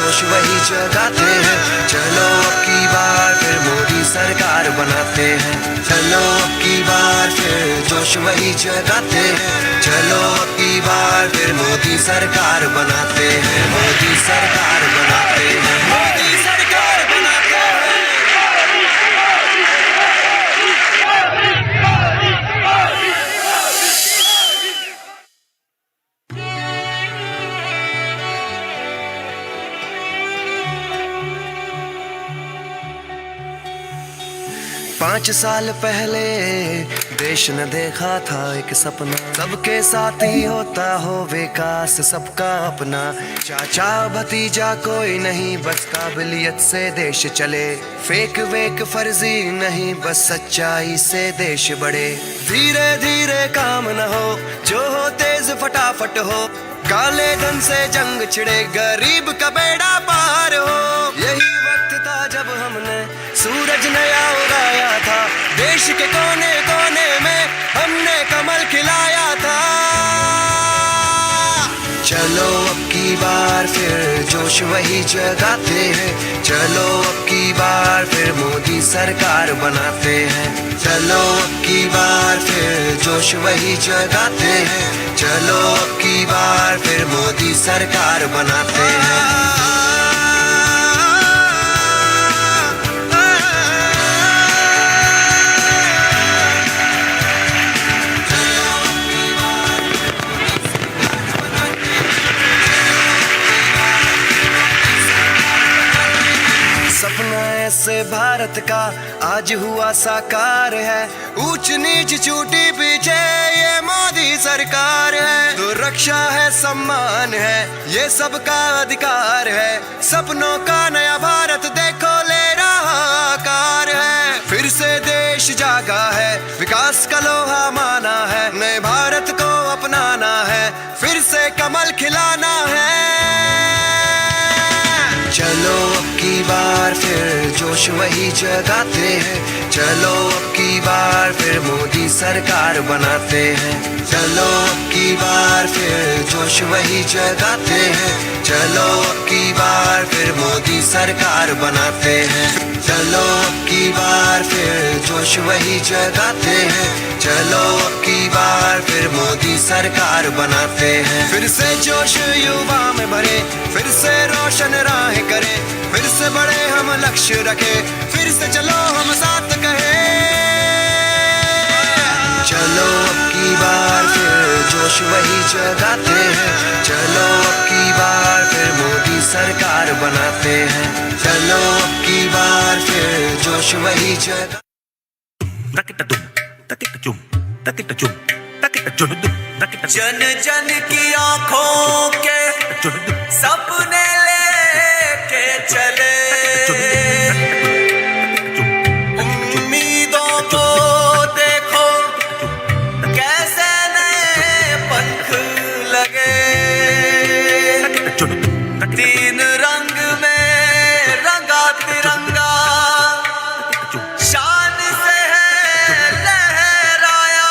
जोश वही जगाते हैं। चलो अब की बार फिर मोदी सरकार बनाते हैं। चलो अब की बार फिर जोश वही जगाते हैं। चलो अब की बार फिर मोदी सरकार बनाते हैं। मोदी सरकार बनाते हैं। मोदी सरकार बनाते हैं। 5 साल पहले देश ने देखा था एक सपना, सबके साथ ही होता हो विकास सबका अपना। चाचा भतीजा कोई नहीं, बस काबिलियत से देश चले। फेक वेक फर्जी नहीं, बस सच्चाई से देश बढ़े। धीरे धीरे काम न हो, जो हो तेज फटाफट हो। काले धन से जंग छिड़े, गरीब का बेड़ा पार हो। यही वक्त था जब हमने सूरज नया उगाया था। देश के कोने कोने में हमने कमल खिलाया था। चलो अब की बार फिर जोश वही जगाते हैं। चलो अब की बार फिर मोदी सरकार बनाते हैं। चलो अब की बार फिर जोश वही जगाते हैं। चलो अब की बार फिर मोदी सरकार बनाते हैं। सपना ऐसे भारत का आज हुआ साकार है। ऊंच नीच छूटी पीछे ये मोदी सरकार है। तो रक्षा है, सम्मान है, ये सबका अधिकार है। सपनों का नया भारत देखो ले रहा आकार है। फिर से देश जागा है, विकास का लोहा माना है। नए भारत को अपनाना है, फिर से कमल खिलाना है। चलो अब की बार फिर जोश वही जगाते हैं। चलो अब की बार फिर मोदी सरकार बनाते हैं। चलो अब की बार फिर जोश वही जगाते हैं। चलो अब की बार फिर मोदी सरकार बनाते हैं। चलो अब की बार फिर जोश वही जगाते हैं। चलो अब की बार फिर मोदी सरकार बनाते हैं। फिर से जोश युवा में भरे, फिर से रोशन राह करें। फिर से बड़े हम लक्ष्य रखें, फिर से चलो हम साथ कहें। चलो अब की बार फिर जोश वही जगाते हैं। चलो अब की बार फिर मोदी सरकार बनाते हैं। चलो अब की बार फिर जोश वही जगा। जन जन की आंखों के सपने लेके चले, उम्मीदों को देखो कैसे नए पंख लगे। 3 रंग में रंगा तिरंगा, शान से है लहराया।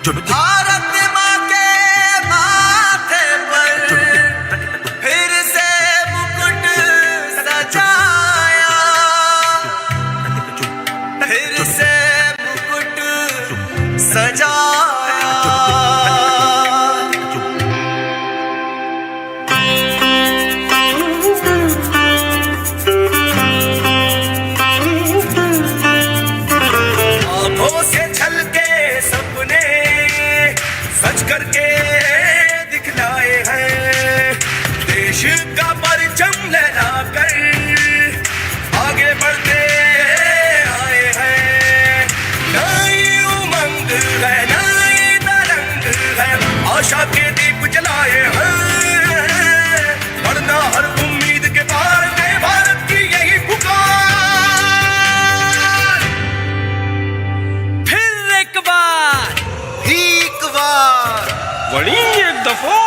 भारत माँ के माथे पर फिर से मुकुट सजाया। फिर से मुकुट सजाया। आंखों से छलके सपने सच करके दिखलाए हैं। देश का परचम लहराकर आगे बढ़ते आए हैं। नई उमंग है, नई तरंग है, आशा के दीप जलाए हैं। बढ़ना हर उम्मीद के पार, नए भारत की यही पुकार। फिर एक बार, एक बार वही एक दफा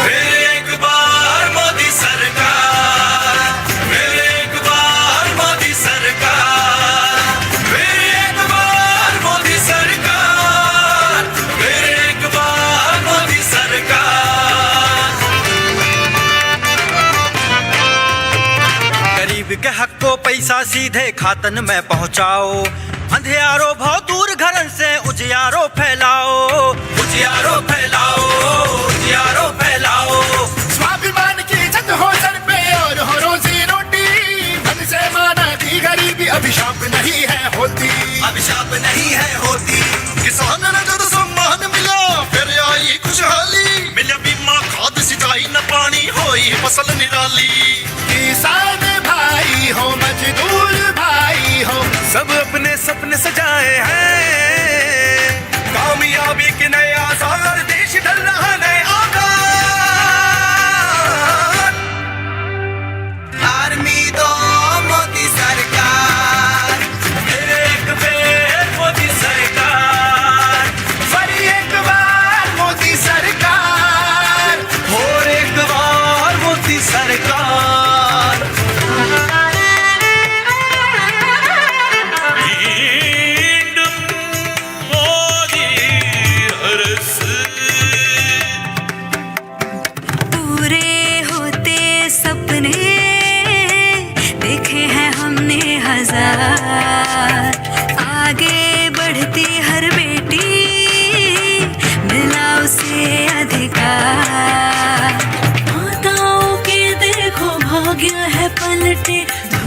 फिर एक बार मोदी सरकार। फिर एक बार मोदी सरकार। फिर एक बार मोदी सरकार। फिर एक बार मोदी सरकार। पैसा सीधे खातन में पहुंचाओ, अंधियारो भाव दूर घरन से उजियारो फैलाओ, उजियारो फैलाओ, उजियारो फैलाओ। स्वाभिमान की छत हो सर पे और हो रोजी रोटी, धन से माना की गरीबी अभिशाप नहीं है होती, अभिशाप नहीं है होती। किसान ने जब सम्मान मिला फिर आई खुशहाली, मिला बीमा खाद सिंचाई न पानी होई फसल निराली। किसान भाई हो मजदूर भाई हो, सब अपने सपने सजाए हैं, कामयाबी के नए आसार, देश ढल रहा नए आकार। आर्मी दो मोदी सरकार, फिर एक बेर मोदी सरकार, फिर एक बार मोदी सरकार, और एक बार मोदी सरकार। पूरे होते सपने देखे हैं हमने हजार, आगे बढ़ती हर बेटी मिला उसे अधिकार। माताओं के देखो भाग्य है पलटे,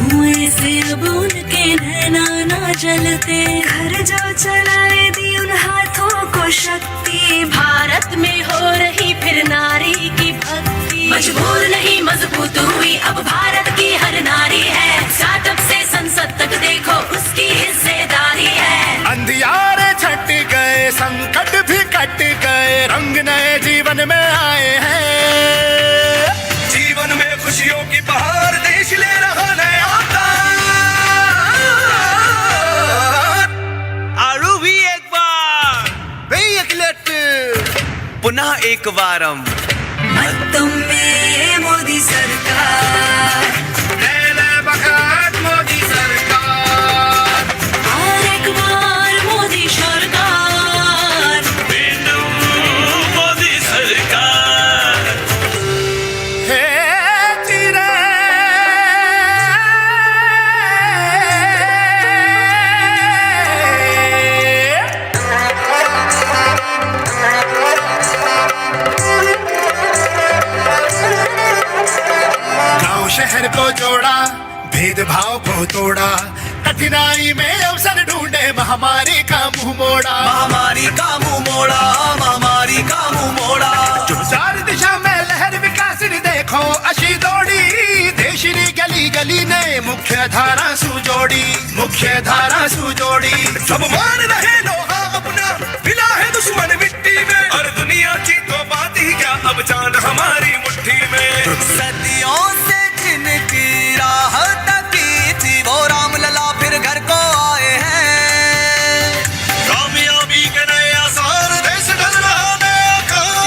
धुएं से अब उनके नैना ना जलते। घर जो चलाए दी उन हाथों को शक्ति, भारत में हो रही फिर नारी की भक्ति। मजबूर नहीं मजबूत हुई अब भारत की हर नारी है, स्टार्टअप से संसद तक देखो उसकी हिस्सेदारी है। अंधियारे छट गए संकट भी कट गए, रंग नए जीवन में आए हैं, जीवन में खुशियों की बहार, देश ले रहा नया अवतार। आरू भी एक बार पुनः एक बारम तुम में मोदी सरकार, बखत मोदी सरकार, और एक बार मोदी सरकार। मोदी सरकार, हे चिरे गांव शहर को जोड़ा, भेदभाव को तोड़ा, कठिनाई में अवसर ढूंढे, महामारी का मुंह मोड़ा, महामारी का मुंह मोड़ा, महामारी का मुंह मोड़ा। चार दिशा में लहर विकास ने देखो अशी दौड़ी, देश ने गली गली ने मुख्य धारा सुजोड़ी, मुख्य धारा सुजोड़ी। सब मान रहे लोहा अपना, मिला है दुश्मन मिट्टी में, और दुनिया की तो बात ही क्या, अब जान हमारी मुट्ठी में। सदियों से जिनकी राह तकी थी, वो राम लला फिर घर को आए हैं। कामयाबी के नए आसार, देश ढल रहा नया आकार।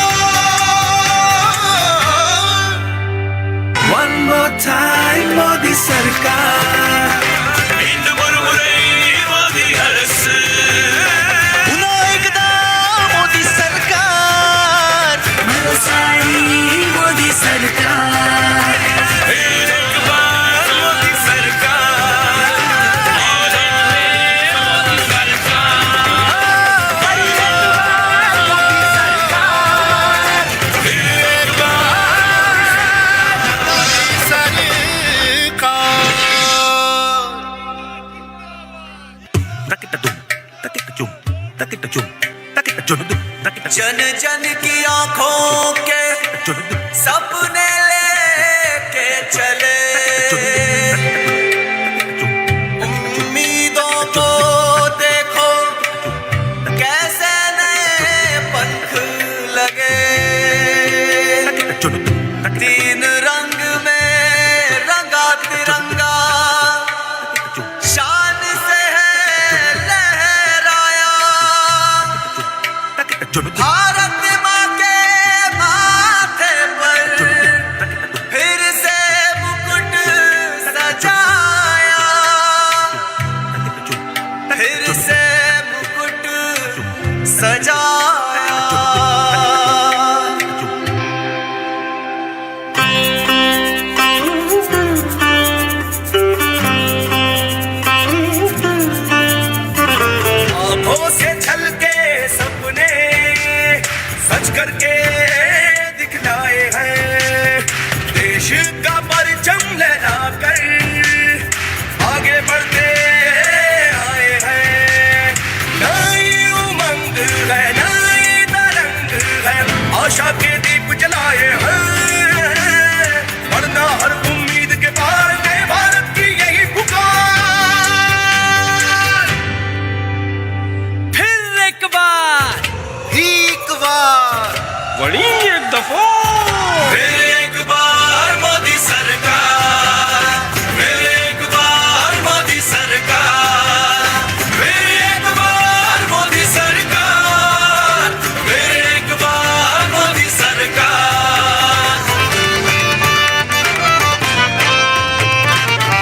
One more time मोदी सरकार, इंद मुरमुरे मोदी हरस, पुनः एकदा मोदी सरकार, सारी मोदी सरकार। फिर एक बार मोदी सरकार, मोदी सरकार, फिर एक जन जन की आंखों के सपने लेके चले, उम्मीदों को देखो कैसे नए पंख लगे, तीन रंग में रंगा तिरंगा, शान से है लहराया, भारत माँ के माथे पर फिर से मुकुट सजाया, फिर से मुकुट सजाया। आशा के दीप जलाए हैं, बढ़ना हर उम्मीद के पार में भारत की यही पुकार। फिर एक बार बड़ी एक दफा फिर एक बार मोदी सरकार, फिर एक बार मोदी सरकार, फिर एक बार मोदी सरकार, फिर एक बार मोदी सरकार।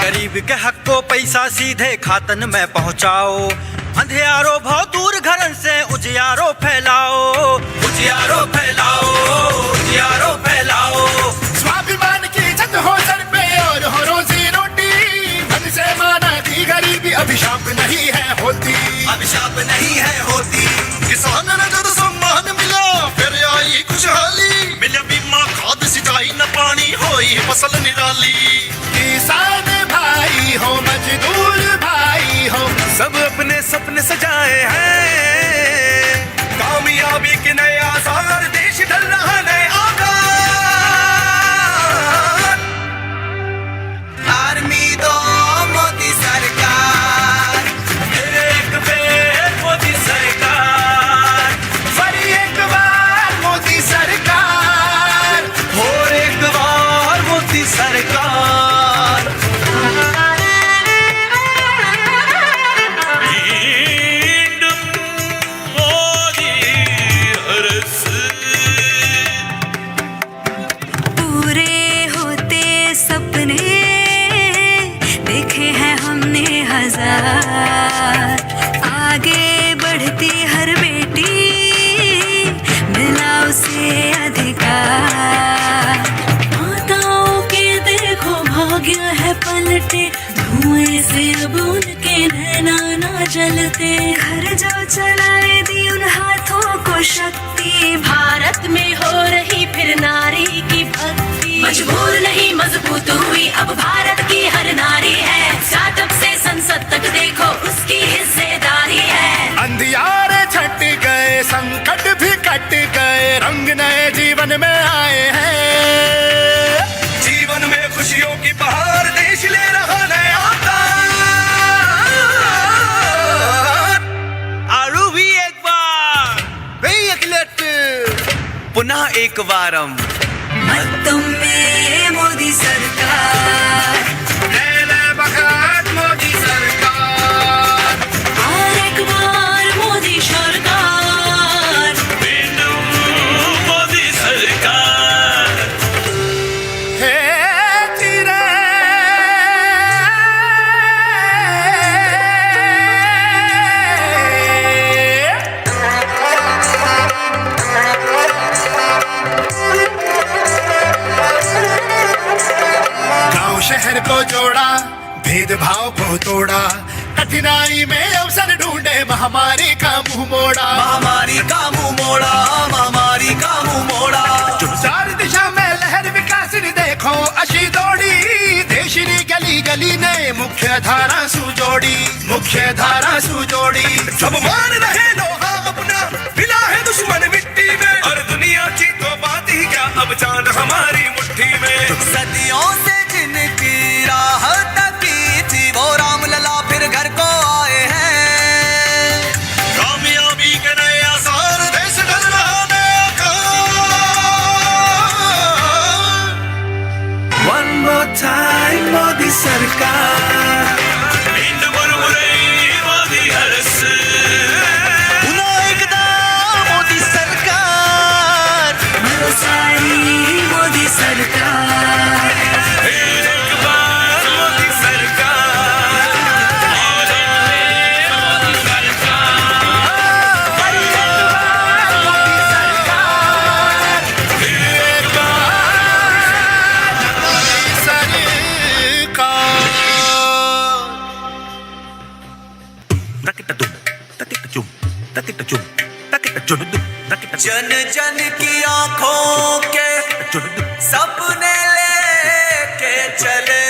गरीब के हक को पैसा सीधे खातन में पहुंचाओ, अंधियारो भाव दूर घरन से उजियारो फैलाओ, उजियारो फैलाओ, उजियारो फैलाओ। स्वाभिमान की छत हो सर पे और हो रोजी रोटी, धन से माना दी गरीबी अभिशाप नहीं है होती, अभिशाप नहीं है होती। किसान ने जब सम्मान मिला फिर आई खुशहाली, मिला बीमा खाद सिंचाई न पानी होई फसल निराली। किसान भाई हो मजदूर भाई हो, सब अपने सपने सजाए हैं, कामयाबी के नए आसार, देश ढल रहा नए आकार। आर्मी दो मोदी सरकार, फिर एक बार मोदी सरकार, फिर एक बार मोदी सरकार, और एक बार मोदी सरकार। पूरे होते सपने देखे हैं हमने हजार, आगे बढ़ती हर बेटी मिला उसे अधिकार। माताओं के देखो भाग्य है पलटे, धुएं से अब उनके नैना ना जलते। घर जो चलाए दी उन हाथों को शक्ति, भारत में हो रही फिर नारी की भक्ति। मजबूर नहीं मजबूत हुई अब भारत की हर नारी है, स्टार्टअप से संसद तक देखो उसकी हिस्सेदारी है। अंधियारे छट गए संकट भी कट गए, रंग नए जीवन में आए हैं। जीवन में खुशियों की बहार, देश ले रहा नया आकार। आरू भी एक बार, पुनः एक बारम। तुम में मोदी सरकार, बखत मोदी सरकार, और एक बार मोदी सरकार। मोदी सरकार, हे चिरे गांव शहर को जोड़ा, भेदभाव को तोड़ा, कठिनाई में अवसर ढूंढे, महामारी का मुंह मोड़ा, महामारी का मुंह मोड़ा, महामारी का मुंह मोड़ा। चार दिशा में लहर विकास ने देखो अशी दौड़ी, देश ने गली गली ने मुख्य धारा सुजोड़ी, मुख्य धारा सुजोड़ी। सब मान रहे लोहा अपना, मिला है दुश्मन मिट्टी में, और दुनिया की तो बात ही क्या, अब जान हमारी मुट्ठी में। सदियों से जिनकी राह तकी थी, वो रामलला फिर घर को आए हैं। कामयाबी के नए आसार, देश ढल रहा नया आकार। One more time मोदी सरकार, नींद मुरमुरे मोदी हरस। पुनः एकदा मोदी सरकार, सारी मोदी सरकार। फिर एक बार मोदी सरकार, मोदी सरकार, फिर एक बार जन जन की आंखों के सपने लेके चले।